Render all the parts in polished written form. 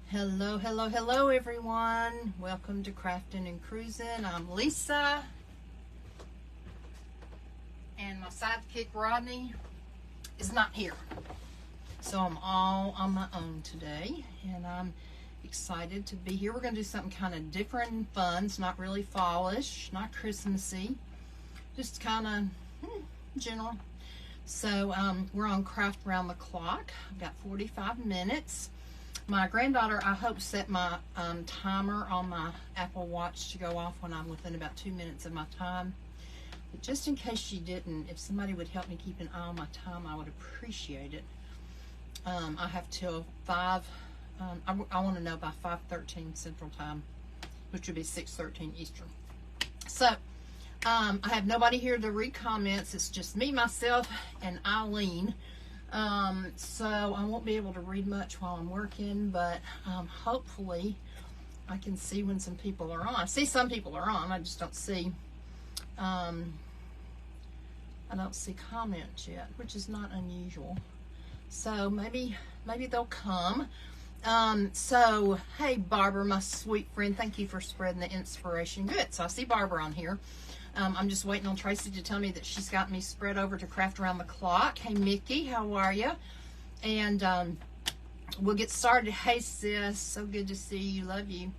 Hello, hello, hello everyone. Welcome to Crafting and Cruising. I'm Lisa. And my sidekick Rodney is not here. So I'm all on my own today. And I'm excited to be here. We're going to do something kind of different and fun. It's not really fallish, not Christmassy. Just kind of general. So we're on Craft Around the Clock. I've got 45 minutes. My granddaughter, I hope, set my timer on my Apple Watch to go off when I'm within about 2 minutes of my time. But just in case she didn't, if somebody would help me keep an eye on my time, I would appreciate it. I have till 5, I want to know by 5:13 Central Time, which would be 6:13 Eastern. So, I have nobody here to read comments. It's just me, myself, and Eileen. So I won't be able to read much while I'm working, but hopefully I can see when some people are on. I see some people are on, I just don't see comments yet, which is not unusual. So maybe they'll come. So hey Barbara, my sweet friend, thank you for spreading the inspiration. Good. So I see Barbara on here. I'm just waiting on Tracy to tell me that she's got me spread over to Craft Around the Clock. Hey, Mickey, how are you? And we'll get started. Hey, sis, so good to see you. Love you.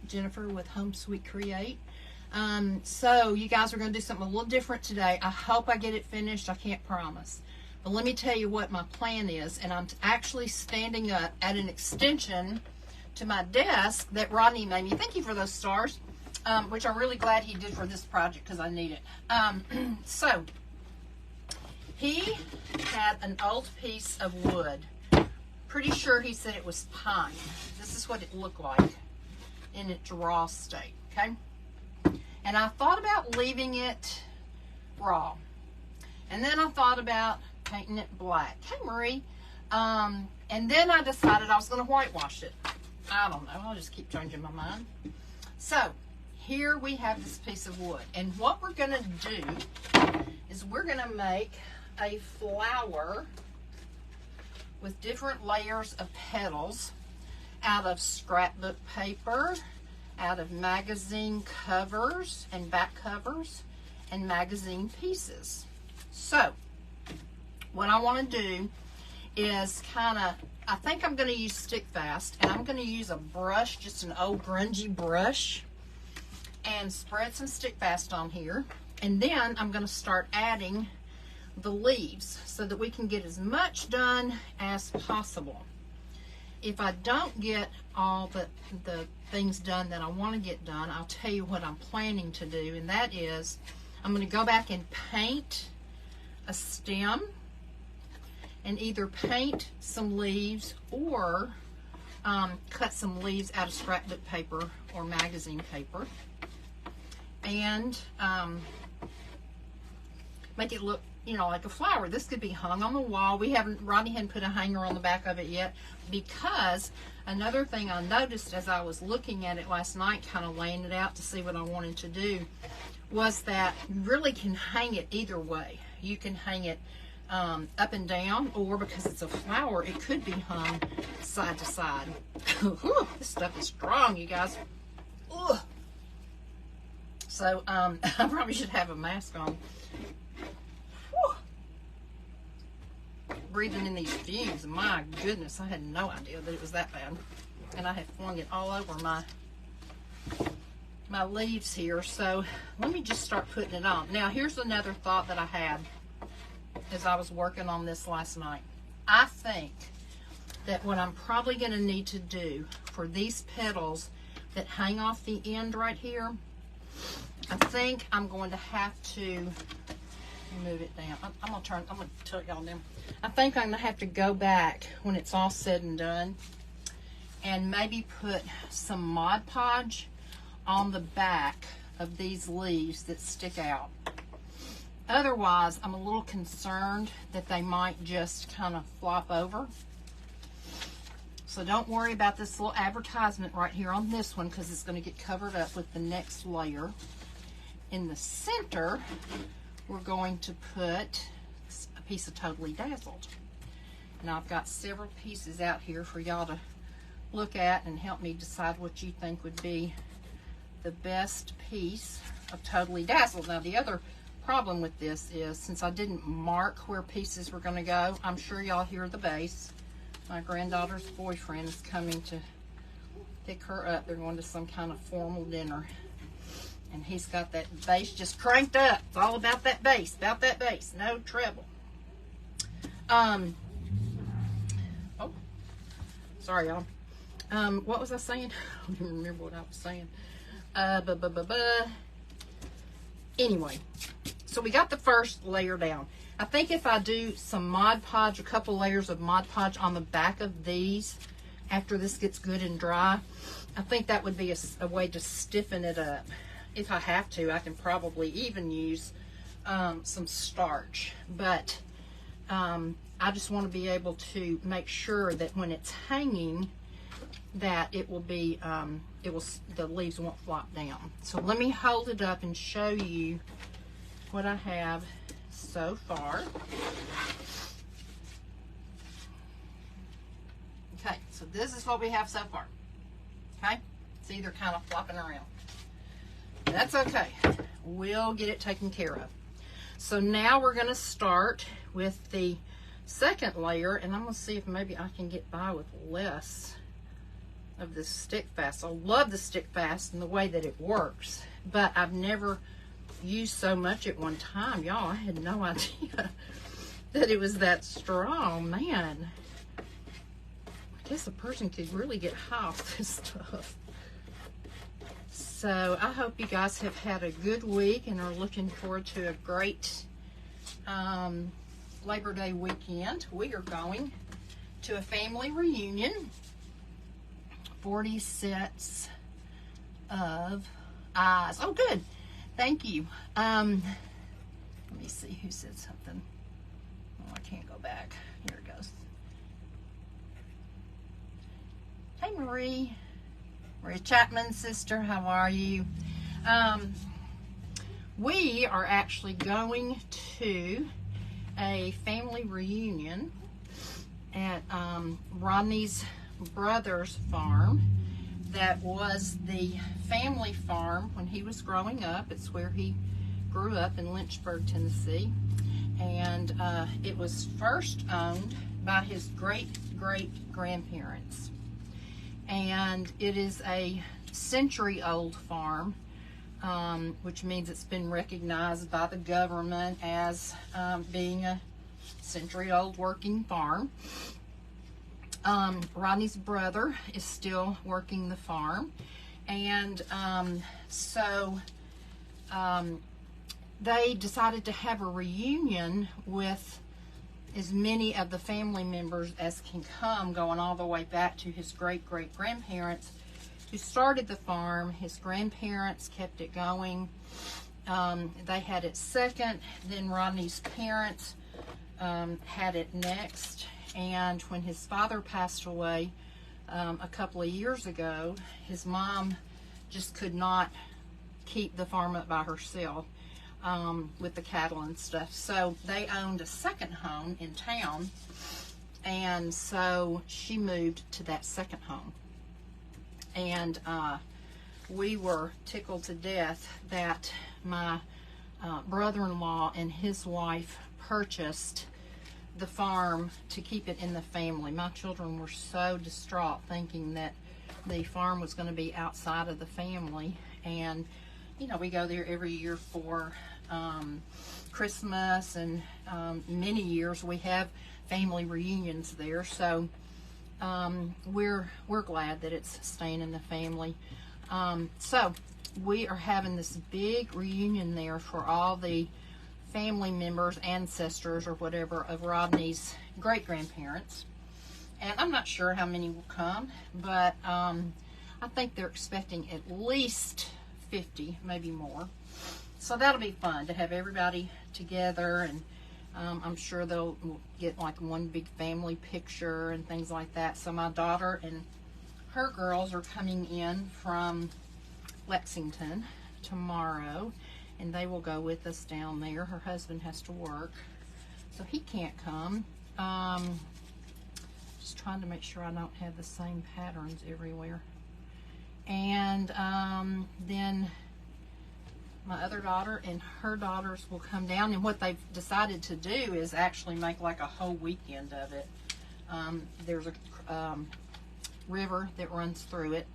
Jennifer with Home Sweet Create. So you guys are going to do something a little different today. I hope I get it finished. I can't promise. But let me tell you what my plan is. And I'm actually standing up at an extension to my desk that Rodney made me. Thank you for those stars. Which I'm really glad he did for this project because I need it. So, he had an old piece of wood. Pretty sure he said it was pine. This is what it looked like in its raw state, okay? And I thought about leaving it raw. And then I thought about painting it black. Hey, Marie. And then I decided I was going to whitewash it. I don't know. I'll just keep changing my mind. So, here we have this piece of wood, and what we're going to do is we're going to make a flower with different layers of petals out of scrapbook paper, out of magazine covers and back covers, and magazine pieces. So what I want to do is I think I'm going to use Stick Fast, and I'm going to use a brush, just an old grungy brush, and spread some Stick Fast on here. And then I'm going to start adding the leaves so that we can get as much done as possible. If I don't get all the things done that I want to get done, I'll tell you what I'm planning to do, and that is I'm going to go back and paint a stem and either paint some leaves or cut some leaves out of scrapbook paper or magazine paper, and make it look, like a flower. This could be hung on the wall. Rodney hadn't put a hanger on the back of it yet, because another thing I noticed as I was looking at it last night, kind of laying it out to see what I wanted to do, was that you really can hang it either way. You can hang it up and down, or because it's a flower, it could be hung side to side. This stuff is strong, you guys. Ugh. So, I probably should have a mask on. Whew. Breathing in these fumes, my goodness, I had no idea that it was that bad. And I had flung it all over my leaves here. So, let me just start putting it on. Now, here's another thought that I had as I was working on this last night. I think that what I'm probably going to need to do for these petals that hang off the end right here, I think I'm going to have to move it down. I'm going to tilt y'all down. I think I'm going to have to go back when it's all said and done and maybe put some Mod Podge on the back of these leaves that stick out. Otherwise, I'm a little concerned that they might just kind of flop over. So don't worry about this little advertisement right here on this one, because it's going to get covered up with the next layer. In the center, we're going to put a piece of Totally Dazzled. And I've got several pieces out here for y'all to look at and help me decide what you think would be the best piece of Totally Dazzled. Now, the other problem with this is, since I didn't mark where pieces were going to go, I'm sure y'all hear the bass. My granddaughter's boyfriend is coming to pick her up. They're going to some kind of formal dinner. And he's got that bass just cranked up. It's all about that bass, no treble. Oh, sorry, y'all. What was I saying? I don't even remember what I was saying. Anyway, so we got the first layer down. I think if I do some Mod Podge, a couple layers of Mod Podge on the back of these, after this gets good and dry, I think that would be a way to stiffen it up. If I have to, I can probably even use some starch. But I just want to be able to make sure that when it's hanging, that it will be, the leaves won't flop down. So let me hold it up and show you what I have so far. Okay, so this is what we have so far. Okay, see, they're kind of flopping around. That's okay. We'll get it taken care of. So now we're going to start with the second layer, and I'm going to see if maybe I can get by with less of this stick fast. I love the stick fast and the way that it works, but I've never used so much at one time. Y'all, I had no idea that it was that strong. Man, I guess a person could really get high off this stuff. So I hope you guys have had a good week and are looking forward to a great Labor Day weekend. We are going to a family reunion. 40 sets of eyes. Oh, good. Thank you. Let me see who said something. Oh, I can't go back. Here it goes. Hey, Marie. Maria Chapman's sister, how are you? We are actually going to a family reunion at Rodney's brother's farm. That was the family farm when he was growing up. It's where he grew up in Lynchburg, Tennessee. And it was first owned by his great-great-grandparents. And it is a century-old farm, which means it's been recognized by the government as being a century-old working farm. Rodney's brother is still working the farm, and so they decided to have a reunion with as many of the family members as can come, going all the way back to his great-great-grandparents who started the farm. His grandparents kept it going. They had it second, then Rodney's parents had it next, and when his father passed away a couple of years ago, his mom just could not keep the farm up by herself. With the cattle and stuff. So they owned a second home in town, and so she moved to that second home. And we were tickled to death that my brother-in-law and his wife purchased the farm to keep it in the family. My children were so distraught thinking that the farm was going to be outside of the family, and you know, we go there every year for Christmas, and many years we have family reunions there. So we're glad that it's staying in the family. So we are having this big reunion there for all the family members, ancestors, or whatever of Rodney's great-grandparents. And I'm not sure how many will come, but I think they're expecting at least 50, maybe more. So that'll be fun to have everybody together, and I'm sure they'll get like one big family picture and things like that. So my daughter and her girls are coming in from Lexington tomorrow, and they will go with us down there. Her husband has to work, so he can't come. Just trying to make sure I don't have the same patterns everywhere. And then my other daughter and her daughters will come down, and what they've decided to do is actually make like a whole weekend of it. There's a river that runs through it,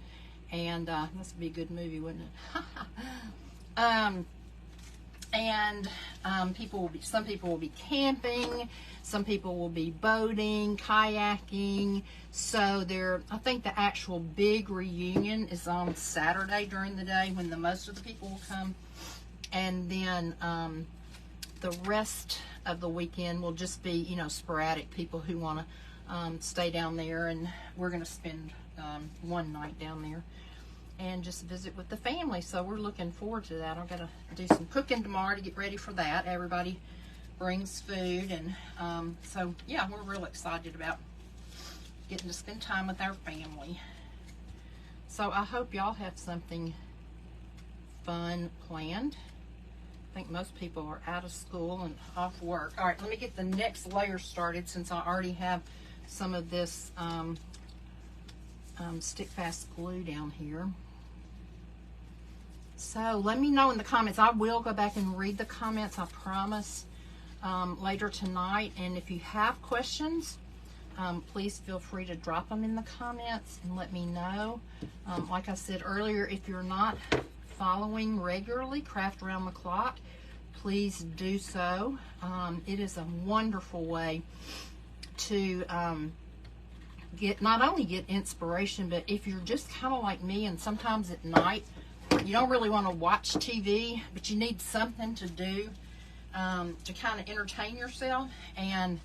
and this would be a good movie, wouldn't it? People will be, some people will be camping, some people will be boating, kayaking. So I think the actual big reunion is on Saturday during the day when most of the people will come. And then the rest of the weekend will just be, you know, sporadic people who want to stay down there, and we're going to spend one night down there and just visit with the family. So we're looking forward to that. I've got to do some cooking tomorrow to get ready for that. Everybody brings food, and so yeah, we're real excited about getting to spend time with our family. So I hope y'all have something fun planned. I think most people are out of school and off work. All right, let me get the next layer started since I already have some of this stick fast glue down here. So let me know in the comments. I will go back and read the comments, I promise, later tonight. And if you have questions, please feel free to drop them in the comments and let me know. Like I said earlier, if you're not following regularly Craft Around the Clock, please do so. It is a wonderful way to not only get inspiration, but if you're just kind of like me and sometimes at night you don't really want to watch TV, but you need something to do to kind of entertain yourself, and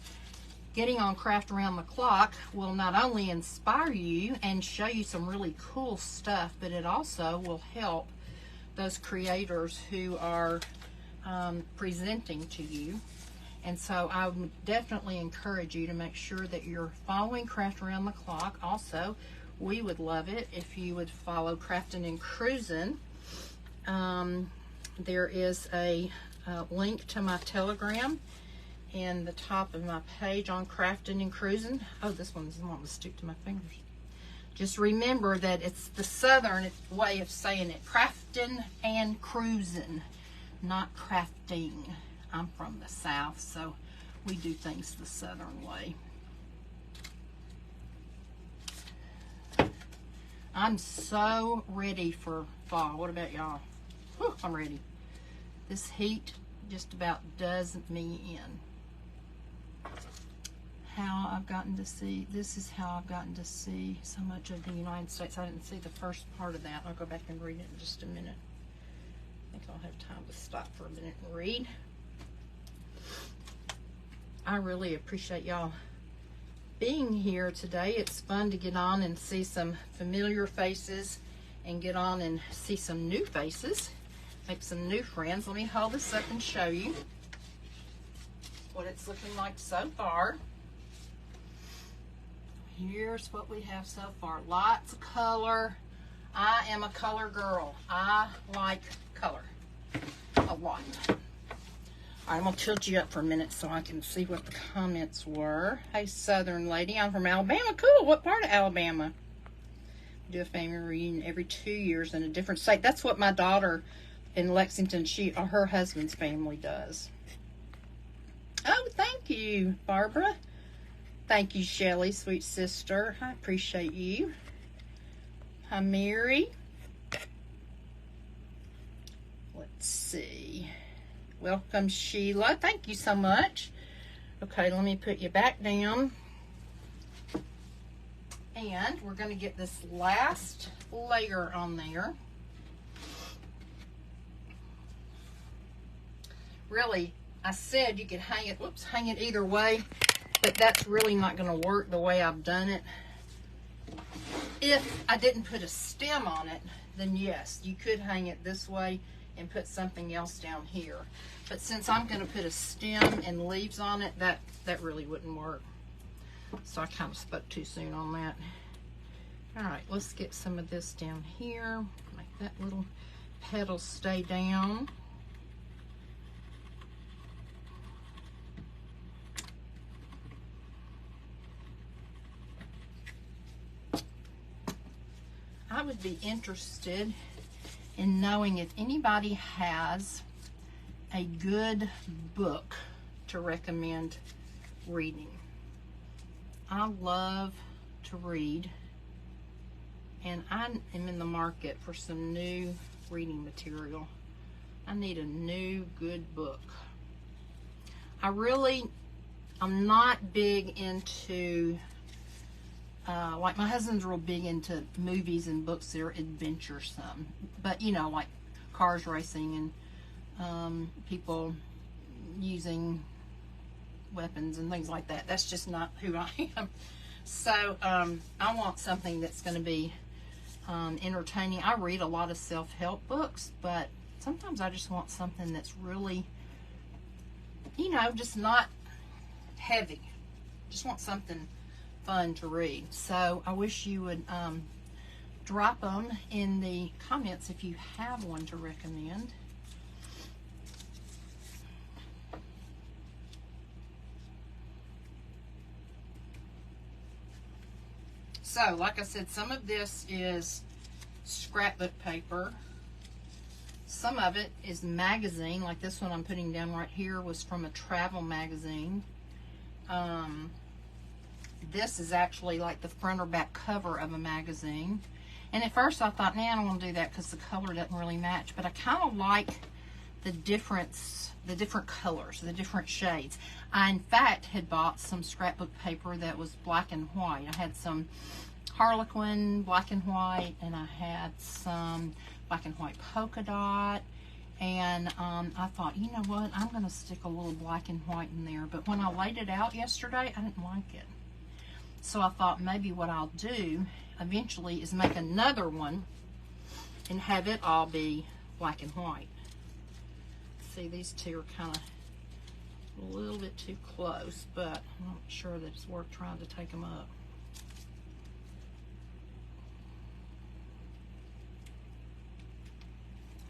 getting on Craft Around the Clock will not only inspire you and show you some really cool stuff, but it also will help those creators who are presenting to you. And so I would definitely encourage you to make sure that you're following Craft Around the Clock. Also, we would love it if you would follow Craftin' and Cruisin'. There is a link to my Telegram in the top of my page on Craftin' and Cruisin'. Oh, this one's the one that stick to my fingers. Just remember that it's the Southern way of saying it. Craftin' and Cruisin', not crafting. I'm from the South, so we do things the Southern way. I'm so ready for fall. What about y'all? Whew, I'm ready. This heat just about does me in. This is how I've gotten to see so much of the United States. I didn't see the first part of that. I'll go back and read it in just a minute. I think I'll have time to stop for a minute and read. I really appreciate y'all being here today. It's fun to get on and see some familiar faces and get on and see some new faces, make some new friends. Let me hold this up and show you what it's looking like so far. Here's what we have so far. Lots of color. I am a color girl. I like color a lot. I'm going to tilt you up for a minute so I can see what the comments were. Hey, Southern lady, I'm from Alabama. Cool. What part of Alabama? We do a family reunion every 2 years in a different state. That's what my daughter in Lexington, her husband's family does. Oh, thank you, Barbara. Thank you, Shelly, sweet sister. I appreciate you. Hi, Mary. Let's see. Welcome, Sheila. Thank you so much. Okay, let me put you back down. And we're going to get this last layer on there. Really, I said you could hang it either way, but that's really not going to work the way I've done it. If I didn't put a stem on it, then yes, you could hang it this way and put something else down here. But since I'm going to put a stem and leaves on it, that really wouldn't work. So I kind of spoke too soon on that. All right, let's get some of this down here. Make that little petal stay down. I would be interested in knowing if anybody has a good book to recommend reading. I love to read, and I am in the market for some new reading material. I need a new good book. I'm not big into, like my husband's real big into movies and books that are adventuresome, but you know, like cars racing and people using weapons and things like that. That's just not who I am. So I want something that's going to be entertaining. I read a lot of self-help books, but sometimes I just want something that's really, you know, just not heavy. Just want something fun to read. So I wish you would drop them in the comments if you have one to recommend. So, like I said, some of this is scrapbook paper. Some of it is magazine, like this one I'm putting down right here was from a travel magazine. This is actually like the front or back cover of a magazine. And at first I thought, nah, I don't want to do that because the color doesn't really match. But I kind of like the different colors, the different shades. I, in fact, had bought some scrapbook paper that was black and white. I had some Harlequin black and white, and I had some black and white polka dot. And I thought, you know what, I'm going to stick a little black and white in there. But when I laid it out yesterday, I didn't like it. So I thought maybe what I'll do eventually is make another one and have it all be black and white. See, these two are kind of a little bit too close, but I'm not sure that it's worth trying to take them up.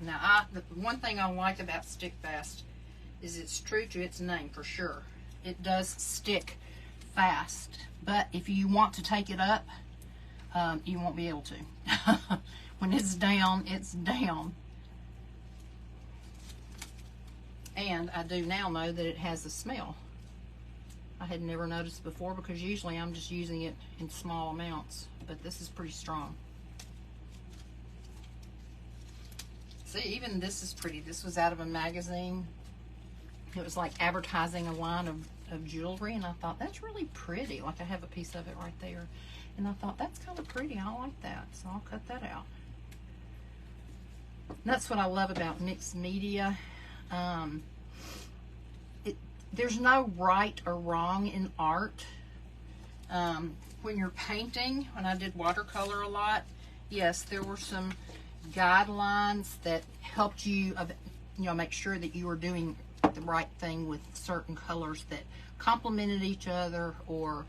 Now, the one thing I like about Stick Fast is it's true to its name for sure. It does stick fast, but if you want to take it up, you won't be able to. When it's down, it's down. And I do now know that it has a smell. I had never noticed before because usually I'm just using it in small amounts, but this is pretty strong. See, even this is pretty. This was out of a magazine. It was like advertising a line of jewelry, and I thought, that's really pretty. Like, I have a piece of it right there. And I thought, that's kind of pretty. I like that. So I'll cut that out. And that's what I love about mixed media. There's no right or wrong in art. When you're painting, when I did watercolor a lot, yes, there were some guidelines that helped you, make sure that you were doing the right thing with certain colors that complemented each other, or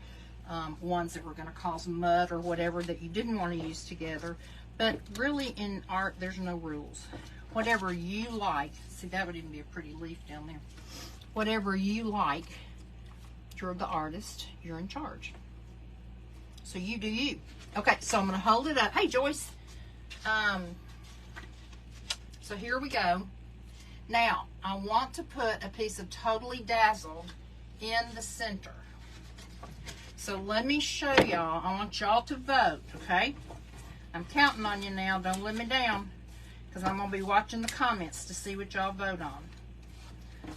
ones that were going to cause mud or whatever that you didn't want to use together. But really in art, there's no rules. Whatever you like, see, that would even be a pretty leaf down there. Whatever you like, you're the artist, you're in charge. So you do you. Okay, so I'm going to hold it up. Hey, Joyce. So here we go. Now, I want to put a piece of Totally Dazzled in the center. So let me show y'all. I want y'all to vote, okay? I'm counting on you now. Don't let me down, because I'm going to be watching the comments to see what y'all vote on.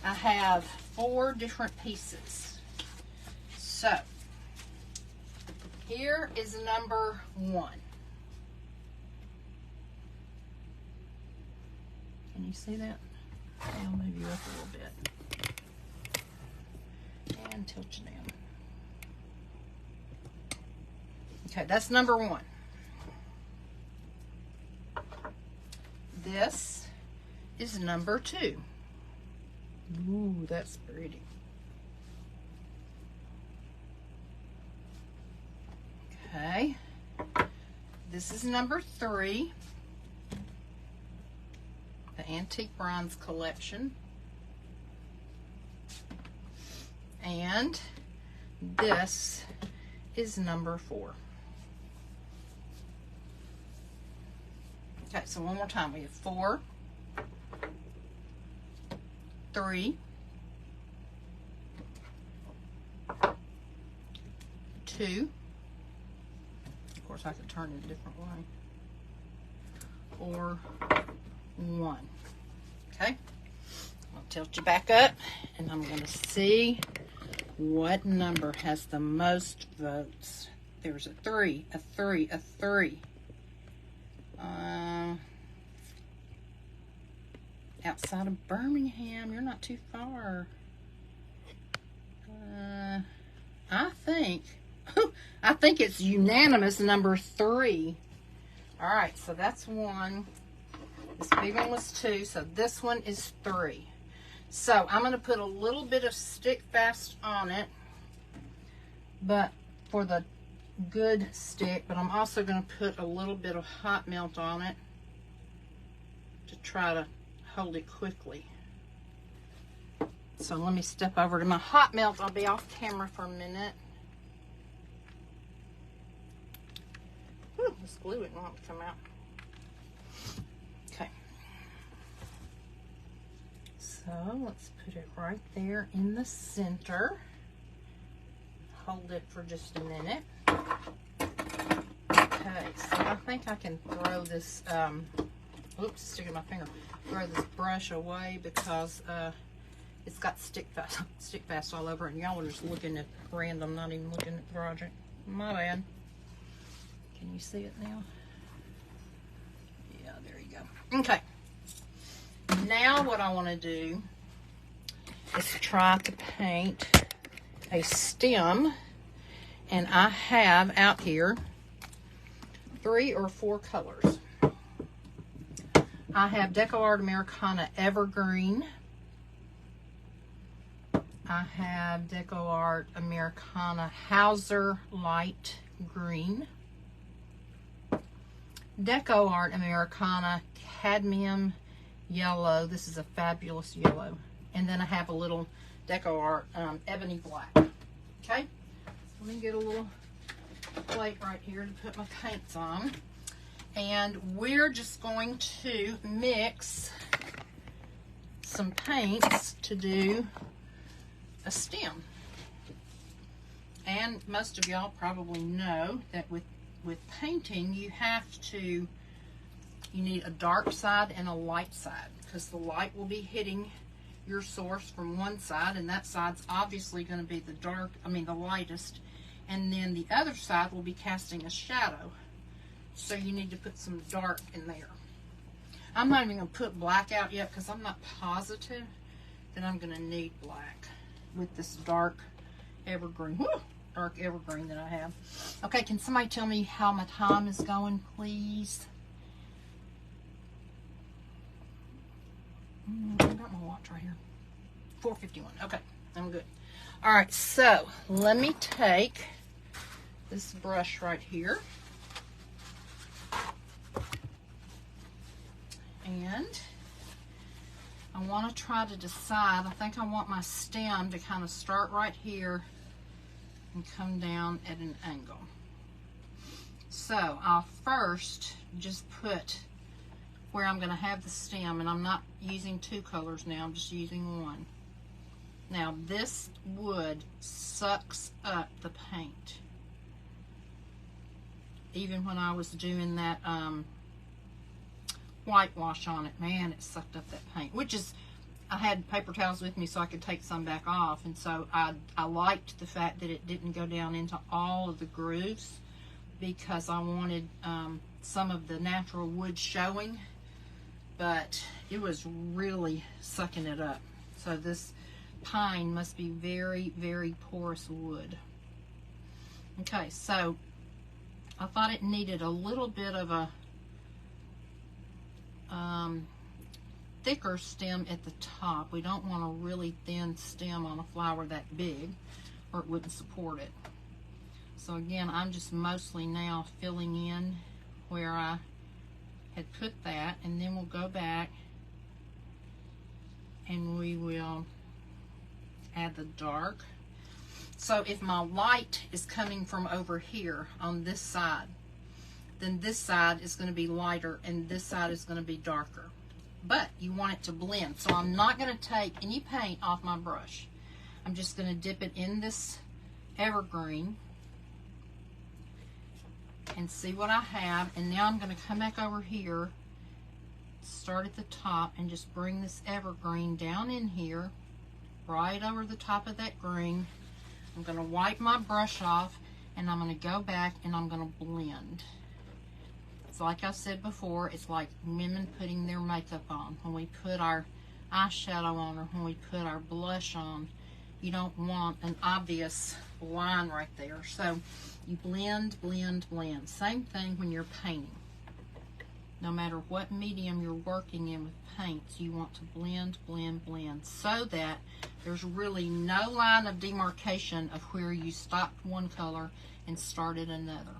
I have 4 different pieces. So, here is number 1. Can you see that? I'll move you up a little bit. And tilt you down. Okay, that's number 1. This is number 2. Ooh, that's pretty. Okay. This is number 3. The Antique Bronze Collection. And this is number 4. Okay, so one more time. We have 4, 3, 2. Of course, I could turn it a different way. 4, 1. Okay. I'll tilt you back up, and I'm going to see what number has the most votes. There's a 3, a 3, a 3. Outside of Birmingham, you're not too far. I think it's unanimous number 3. All right, so that's 1. This big one was 2, so this one is 3. So I'm going to put a little bit of stick fast on it, but for the good stick, but I'm also going to put a little bit of hot melt on it to try to hold it quickly. So let me step over to my hot melt. I'll be off camera for a minute. Ooh, this glue it won't come out. Okay. So let's put it right there in the center. Hold it for just a minute. Okay, so I think I can throw this, oops, sticking my finger, throw this brush away because it's got stick fast all over it, and y'all are just looking at random, not even looking at the project. My bad. Can you see it now? Yeah, there you go. Okay. Now what I want to do is try to paint a stem, and I have out here 3 or 4 colors. I have Deco Art Americana Evergreen. I have Deco Art Americana Hauser Light Green. Deco Art Americana Cadmium Yellow. This is a fabulous yellow. And then I have a little Deco Art Ebony Black. Okay, so let me get a little plate right here to put my paints on. And we're just going to mix some paints to do a stem. And most of y'all probably know that with painting, you need a dark side and a light side, because the light will be hitting your source from one side, and that side's obviously going to be the lightest, and then the other side will be casting a shadow. So you need to put some dark in there. I'm not even going to put black out yet because I'm not positive that I'm going to need black with this dark evergreen. Woo! Dark evergreen that I have. Okay, can somebody tell me how my time is going, please? I got my watch right here. 4:51. Okay, I'm good. All right, so let me take this brush right here. And I want to try to decide, I think I want my stem to kind of start right here and come down at an angle. So I'll first just put where I'm going to have the stem, and I'm not using 2 colors now, I'm just using 1. Now this wood sucks up the paint. Even when I was doing that whitewash on it, man, it sucked up that paint, which is, I had paper towels with me so I could take some back off, and so I liked the fact that it didn't go down into all of the grooves, because I wanted some of the natural wood showing, but it was really sucking it up. So this pine must be very, very porous wood. Okay, so I thought it needed a little bit of a thicker stem at the top. We don't want a really thin stem on a flower that big, or it wouldn't support it. So again, I'm just mostly now filling in where I had put that, and then we'll go back and we will add the dark. So if my light is coming from over here on this side, then this side is going to be lighter and this side is going to be darker. But you want it to blend. So I'm not going to take any paint off my brush. I'm just going to dip it in this evergreen and see what I have. And now I'm going to come back over here, start at the top, and just bring this evergreen down in here, right over the top of that green. I'm going to wipe my brush off, and I'm going to go back and I'm going to blend. It's like I said before, it's like women putting their makeup on. When we put our eyeshadow on or when we put our blush on, you don't want an obvious line right there. So you blend, blend, blend. Same thing when you're painting. No matter what medium you're working in with paints, you want to blend, blend, blend, so that there's really no line of demarcation of where you stopped one color and started another.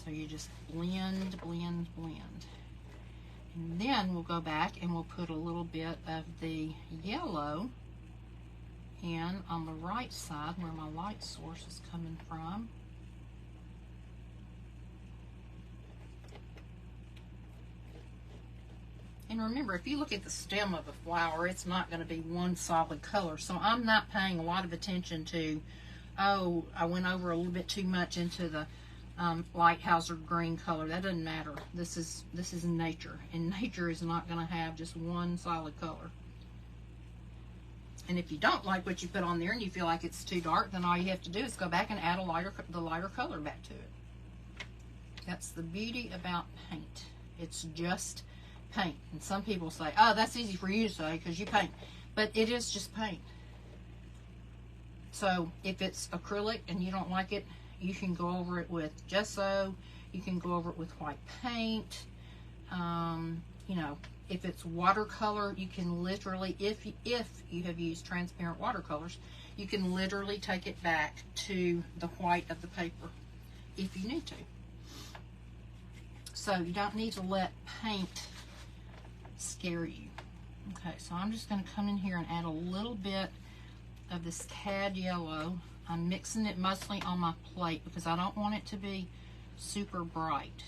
So you just blend, blend, blend. And then we'll go back and we'll put a little bit of the yellow in on the right side where my light source is coming from. And remember, if you look at the stem of a flower, it's not going to be one solid color. So I'm not paying a lot of attention to, oh, I went over a little bit too much into the light hazard green color. That doesn't matter. This is nature, and nature is not going to have just one solid color. And if you don't like what you put on there and you feel like it's too dark, then all you have to do is go back and add the lighter color back to it. That's the beauty about paint. It's just paint. And some people say, oh, that's easy for you to say because you paint. But it is just paint. So if it's acrylic and you don't like it, you can go over it with gesso. You can go over it with white paint. You know, if it's watercolor, you can literally, if you have used transparent watercolors, you can literally take it back to the white of the paper if you need to. So you don't need to let paint scare you. Okay, so I'm just going to come in here and add a little bit of this cad yellow. I'm mixing it mostly on my plate because I don't want it to be super bright.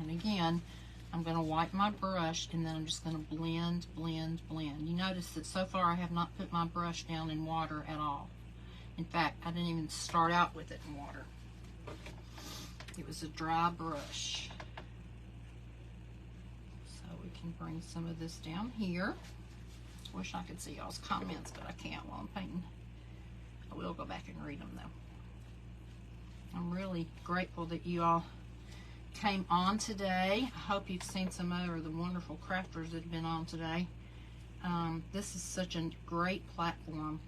And again, I'm going to wipe my brush and then I'm just going to blend, blend, blend. You notice that so far I have not put my brush down in water at all. In fact, I didn't even start out with it in water. It was a dry brush. So we can bring some of this down here. Wish I could see y'all's comments, but I can't while I'm painting. I will go back and read them though. I'm really grateful that you all came on today. I hope you've seen some other of the wonderful crafters that have been on today. This is such a great platform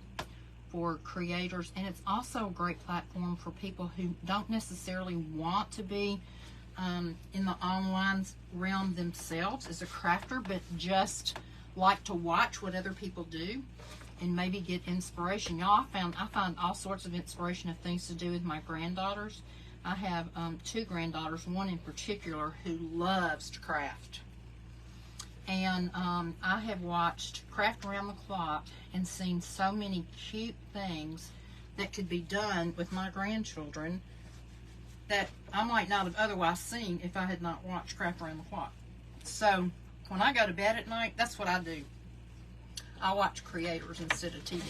for creators, and it's also a great platform for people who don't necessarily want to be in the online realm themselves as a crafter, but just like to watch what other people do and maybe get inspiration. Y'all, I find all sorts of inspiration of things to do with my granddaughters. I have two granddaughters, one in particular who loves to craft. And I have watched Craft Around the Clock and seen so many cute things that could be done with my grandchildren that I might not have otherwise seen if I had not watched Craft Around the Clock. So when I go to bed at night, that's what I do. I watch creators instead of TV.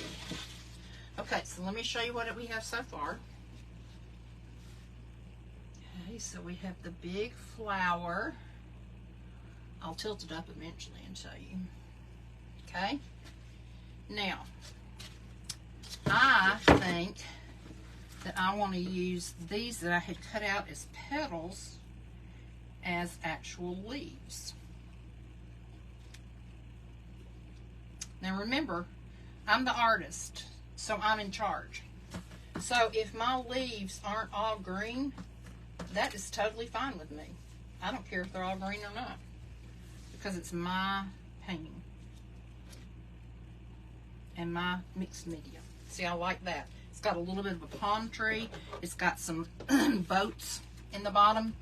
Okay, so let me show you what we have so far. Okay, so we have the big flower. I'll tilt it up eventually and show you. Okay, now I think that I want to use these that I had cut out as petals as actual leaves. Now remember, I'm the artist, so I'm in charge. So if my leaves aren't all green, that is totally fine with me. I don't care if they're all green or not, because it's my painting and my mixed media. See, I like that. It's got a little bit of a palm tree. It's got some boats in the bottom,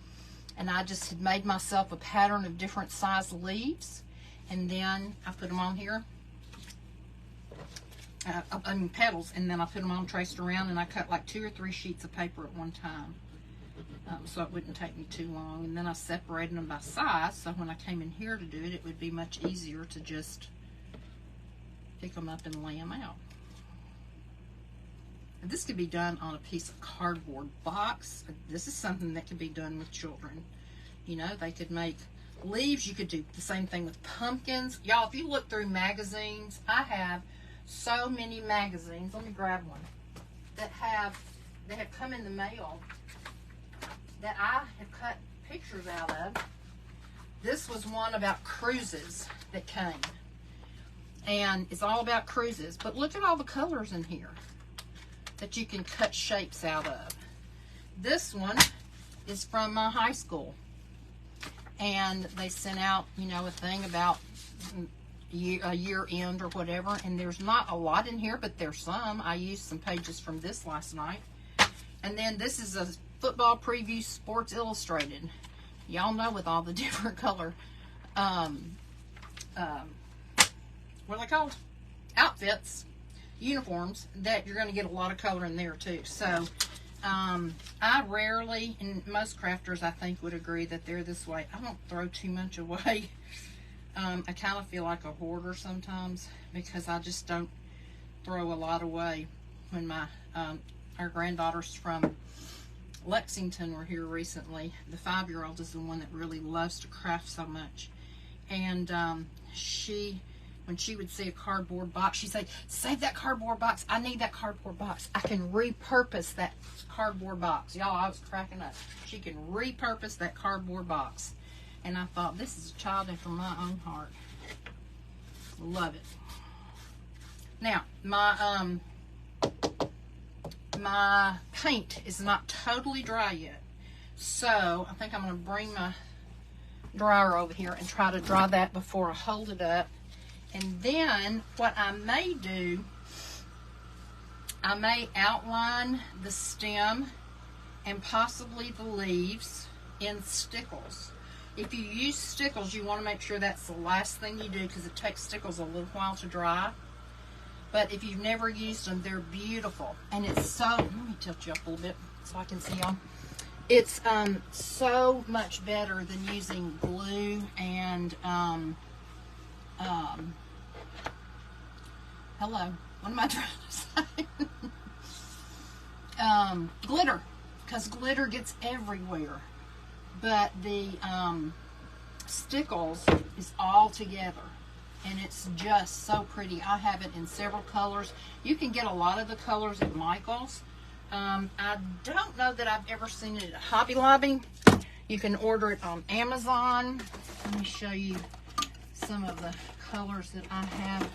and I just had made myself a pattern of different size leaves, and then I put them on here. petals, and then I put them on traced around, and I cut like 2 or 3 sheets of paper at one time, so it wouldn't take me too long. And then I separated them by size, so when I came in here to do it, it would be much easier to just pick them up and lay them out. And this could be done on a piece of cardboard box. This is something that could be done with children. You know, they could make leaves. You could do the same thing with pumpkins. Y'all, if you look through magazines, I have so many magazines. Let me grab one that have come in the mail that I have cut pictures out of. This was one about cruises that came, and it's all about cruises. But look at all the colors in here that you can cut shapes out of. This one is from my high school, and they sent out, you know, a thing about a year end or whatever, and there's not a lot in here, but there's some. I used some pages from this last night. And then this is a football preview, Sports Illustrated. Y'all know, with all the different color what are they called, outfits, uniforms, that you're going to get a lot of color in there too. So I rarely, and most crafters I think would agree that they're this way, I don't throw too much away. I kind of feel like a hoarder sometimes, because I just don't throw a lot away. When my our granddaughters from Lexington were here recently, the 5-year-old is the one that really loves to craft so much, and when she would see a cardboard box, she'd say, "Save that cardboard box. I need that cardboard box. I can repurpose that cardboard box." Y'all, I was cracking up. She can repurpose that cardboard box. And I thought, this is a child after my own heart. Love it. Now, my paint is not totally dry yet, so I think I'm going to bring my dryer over here and try to dry that before I hold it up. And then what I may do, I may outline the stem and possibly the leaves in stickles. If you use stickles, you want to make sure that's the last thing you do, because it takes stickles a little while to dry. But if you've never used them, they're beautiful. And it's so, let me tilt you up a little bit so I can see y'all. It's so much better than using glue and, hello, what am I trying to say? Glitter, because glitter gets everywhere. But the stickles is all together, and it's just so pretty. I have it in several colors. You can get a lot of the colors at Michael's. I don't know that I've ever seen it at Hobby Lobby. You can order it on Amazon. Let me show you some of the colors that I have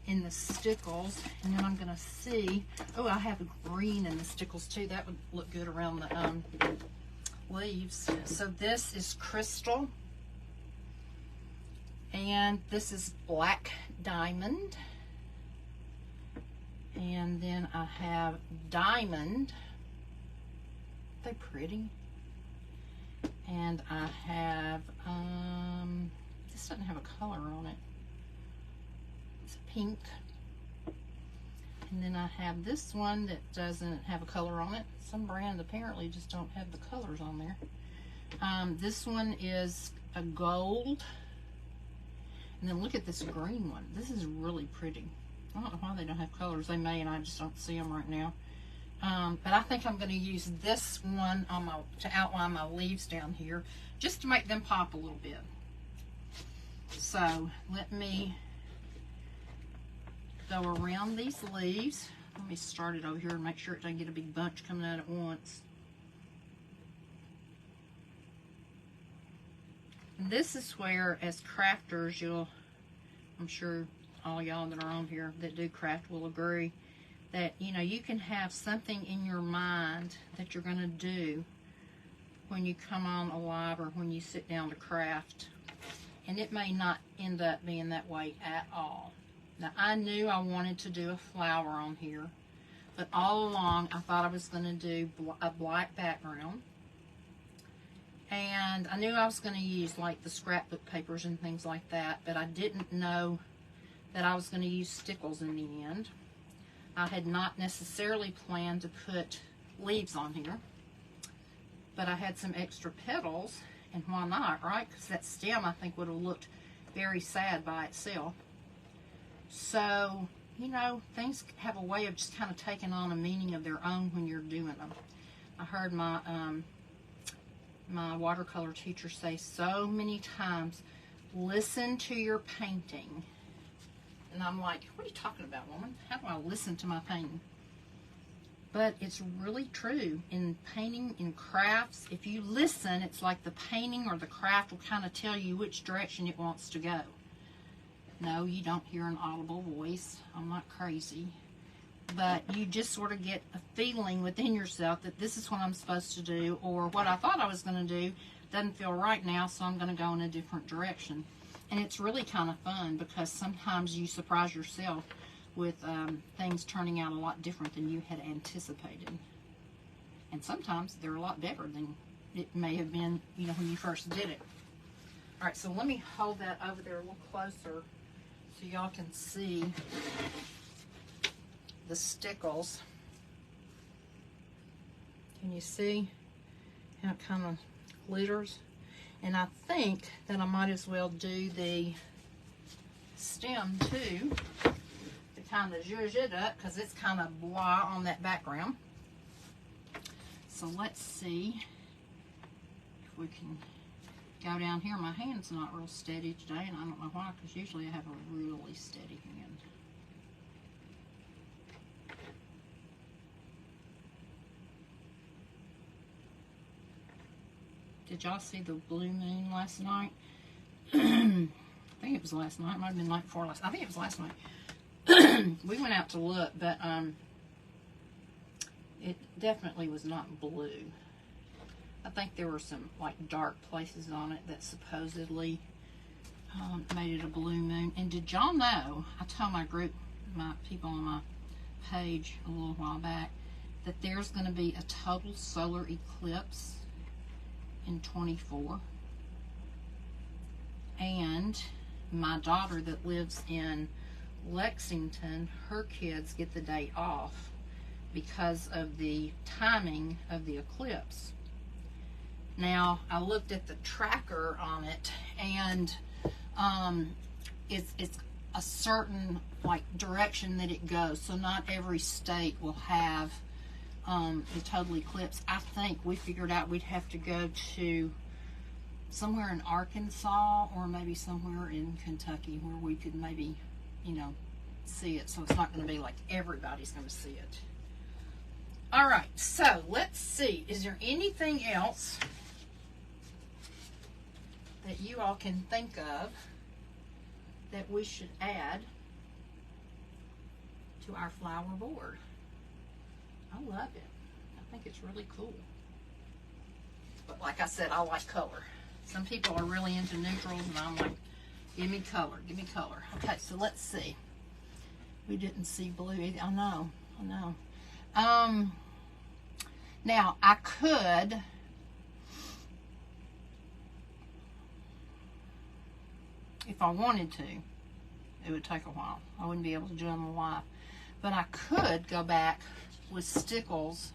in the stickles, and then I'm going to see. Oh, I have green in the stickles too. That would look good around the leaves. So this is crystal, and this is black diamond, and then I have diamond. They're pretty. And I have this doesn't have a color on it. It's pink. And then I have this one that doesn't have a color on it. Some brands apparently just don't have the colors on there. This one is a gold. And then look at this green one. This is really pretty. I don't know why they don't have colors. They may, and I just don't see them right now. But I think I'm going to use this one on to outline my leaves down here, just to make them pop a little bit. So let me go around these leaves. Let me start it over here and make sure it doesn't get a big bunch coming out at once. And this is where, as crafters, I'm sure all y'all that are on here that do craft will agree that, you know, you can have something in your mind that you're going to do when you come on alive or when you sit down to craft, and it may not end up being that way at all. Now, I knew I wanted to do a flower on here, but all along I thought I was going to do a black background, and I knew I was going to use like the scrapbook papers and things like that, but I didn't know that I was going to use stickles in the end. I had not necessarily planned to put leaves on here, but I had some extra petals, and why not, right? Because that stem, I think, would have looked very sad by itself. So, you know, things have a way of just kind of taking on a meaning of their own when you're doing them. I heard my my watercolor teacher say so many times, listen to your painting. And I'm like, what are you talking about, woman? How do I listen to my painting? But it's really true. In painting, in crafts, if you listen, it's like the painting or the craft will kind of tell you which direction it wants to go. No, you don't hear an audible voice. I'm not crazy. But you just sort of get a feeling within yourself that this is what I'm supposed to do, or what I thought I was going to do doesn't feel right now, so I'm going to go in a different direction. And it's really kind of fun because sometimes you surprise yourself with things turning out a lot different than you had anticipated. And sometimes they're a lot better than it may have been, you know, when you first did it. All right, so let me hold that over there a little closer so y'all can see the stickles. Can you see how it kind of glitters? And I think that I might as well do the stem too to kind of zhuzh it up because it's kind of blah on that background. So let's see if we can go down here. My hand's not real steady today, and I don't know why, because usually I have a really steady hand. Did y'all see the blue moon last night? I think it was last night. It might have been night before last. I think it was last night. We went out to look, but it definitely was not blue. I think there were some like dark places on it that supposedly made it a blue moon. And did y'all know, I told my group, my people on my page a little while back, that there's going to be a total solar eclipse in 24. And my daughter that lives in Lexington, her kids get the day off because of the timing of the eclipse. Now, I looked at the tracker on it, and it's a certain like direction that it goes. So not every state will have the total eclipse. I think we figured out we'd have to go to somewhere in Arkansas or maybe somewhere in Kentucky where we could maybe, you know, see it. So it's not going to be like everybody's going to see it. All right, so let's see. Is there anything else that you all can think of that we should add to our flower board? I love it. I think it's really cool. But like I said, I like color. Some people are really into neutrals, and I'm like, give me color, give me color. Okay, so let's see. We didn't see blue either. I know. Now, I could if I wanted to. It would take a while. I wouldn't be able to do them live. But I could go back with stickles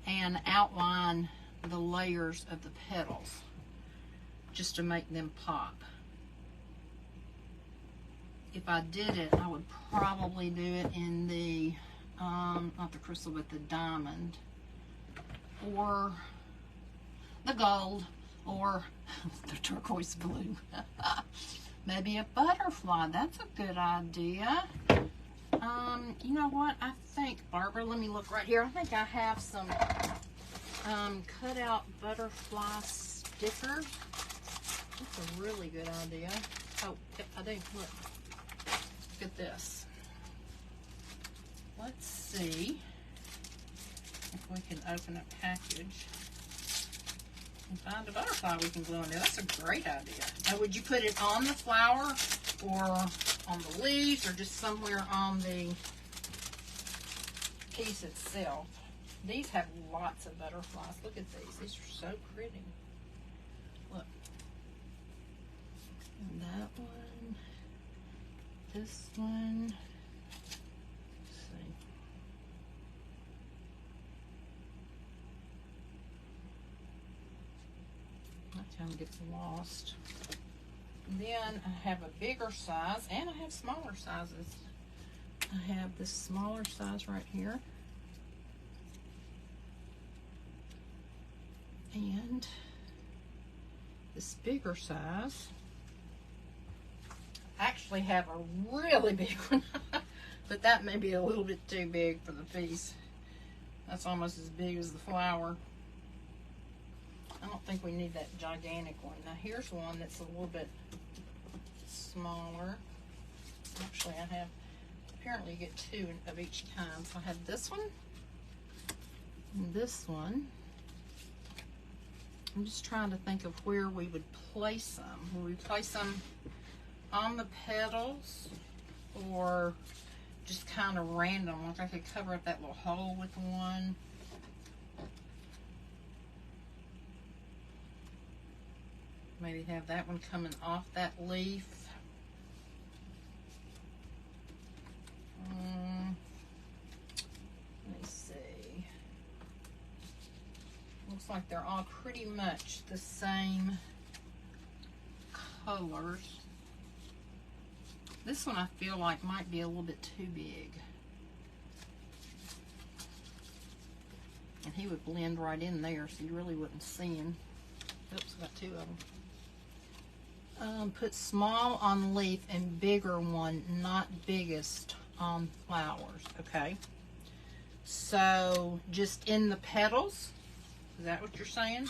and outline the layers of the petals just to make them pop. If I did it, I would probably do it in the not the crystal, but the diamond, or the gold, or the turquoise blue. Maybe a butterfly. That's a good idea. You know what? I think, Barbara, let me look right here. I think I have some cut out butterfly stickers. That's a really good idea. Oh, I do. Look at this. Let's see if we can open a package and find a butterfly we can glue in there. That's a great idea. Now, would you put it on the flower or on the leaves or just somewhere on the piece itself? These have lots of butterflies. Look at these. These are so pretty. Look. And that one. This one. Let's see. kind of gets lost. And then I have a bigger size, and I have smaller sizes. I have this smaller size right here. And this bigger size. I actually have a really big one, but that may be a little bit too big for the piece. That's almost as big as the flower. I don't think we need that gigantic one. Now here's one that's a little bit smaller. Actually, I have, apparently you get two of each kind. So I have this one and this one. I'm just trying to think of where we would place them. Will we place them on the petals, or just kind of random? Like I could cover up that little hole with one. Maybe have that one coming off that leaf. Let me see. Looks like they're all pretty much the same colors. This one I feel like might be a little bit too big. And he would blend right in there, so you really wouldn't see him. Oops, I got two of them. Put small on leaf and bigger one, not biggest on flowers. Okay. So just in the petals, is that what you're saying?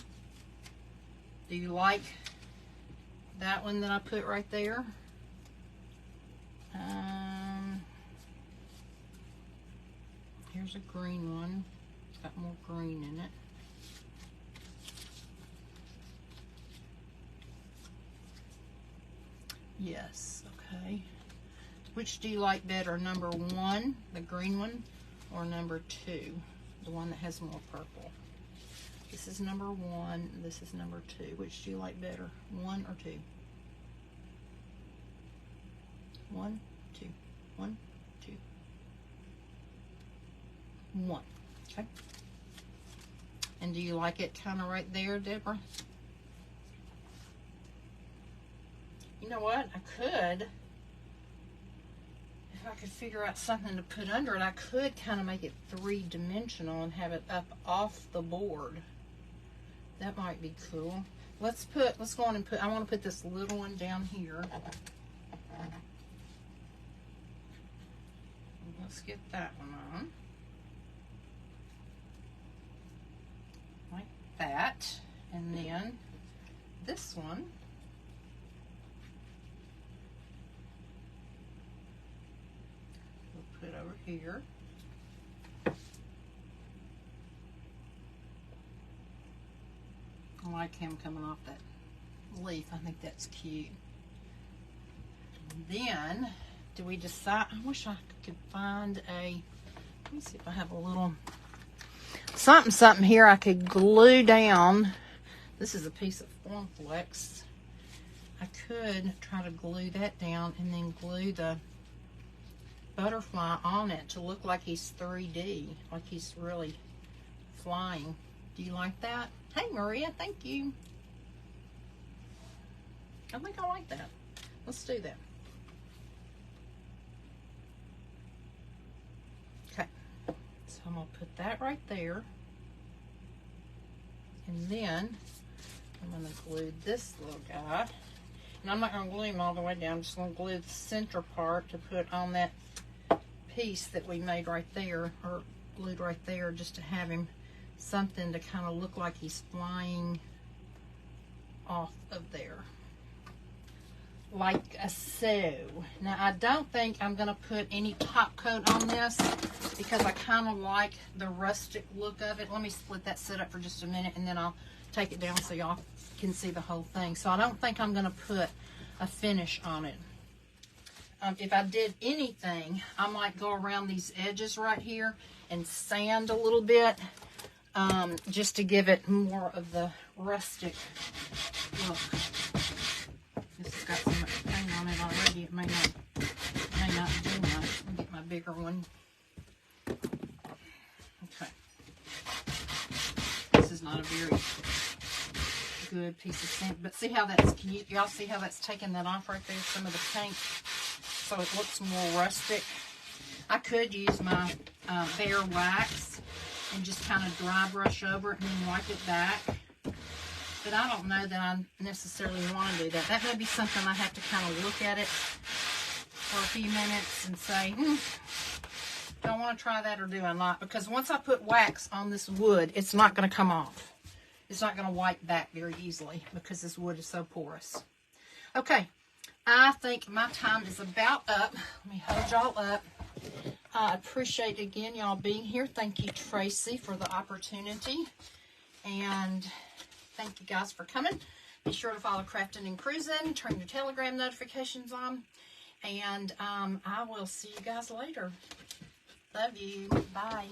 Do you like that one that I put right there? Here's a green one. It's got more green in it. Yes, okay. Which do you like better, number 1, the green one, or number 2, the one that has more purple? This is number 1, this is number 2. Which do you like better, 1 or 2? 1, 2, 1, 2, 1. Okay. And do you like it kind of right there, Deborah? You know what? I could, if I could figure out something to put under it, I could kind of make it 3-dimensional and have it up off the board. That might be cool. Let's go on and put, I want to put this little one down here. Let's get that one on. Like that. And then this one. We'll put over here. I like him coming off that leaf. I think that's cute. And then, do we decide? I wish I could find a, let me see if I have a little something here I could glue down. This is a piece of Form Flex. I could try to glue that down and then glue the butterfly on it to look like he's 3D, like he's really flying. Do you like that? Hey Maria, thank you. I think I like that. Let's do that. Okay, so I'm gonna put that right there. And then I'm gonna glue this little guy. And I'm not gonna glue him all the way down. I'm just gonna glue the center part to put on that piece that we made right there, or glued right there, just to have him something to kind of look like he's flying off of there. Like so. Now I don't think I'm going to put any top coat on this because I kind of like the rustic look of it. Let me split that set up for just a minute and then I'll take it down so y'all can see the whole thing. So I don't think I'm going to put a finish on it. If I did anything, I might go around these edges right here and sand a little bit. Just to give it more of the rustic look. This has got some paint on it already. It may not do much. Let me get my bigger one. Okay. This is not a very good piece of sand. But see how that's, can y'all see how that's taking that off right there, some of the paint, so it looks more rustic. I could use my bare wax and just kind of dry brush over it and then wipe it back. But I don't know that I necessarily want to do that. That may be something I have to kind of look at it for a few minutes and say, do I want to try that or do I not? Because once I put wax on this wood, it's not going to come off. It's not going to wipe back very easily because this wood is so porous. Okay, I think my time is about up. Let me hold y'all up. I appreciate, again, y'all being here. Thank you, Tracy, for the opportunity. And thank you guys for coming. Be sure to follow Crafting and Cruising. Turn your Telegram notifications on. And I will see you guys later. Love you. Bye.